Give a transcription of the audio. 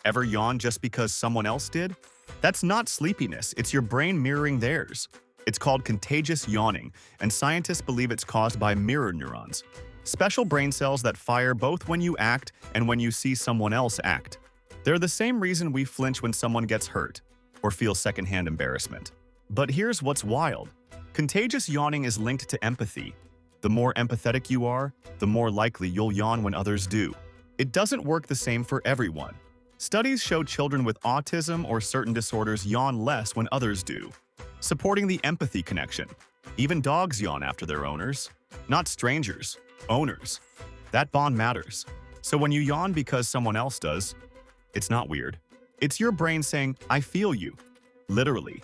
Ever yawn just because someone else did? That's not sleepiness, it's your brain mirroring theirs. It's called contagious yawning, and scientists believe it's caused by mirror neurons, special brain cells that fire both when you act and when you see someone else act. They're the same reason we flinch when someone gets hurt or feel secondhand embarrassment. But here's what's wild. Contagious yawning is linked to empathy. The more empathetic you are, the more likely you'll yawn when others do. It doesn't work the same for everyone. Studies show children with autism or certain disorders yawn less when others do, supporting the empathy connection. Even dogs yawn after their owners. Not strangers, owners. That bond matters. So when you yawn because someone else does, it's not weird. It's your brain saying, I feel you. Literally.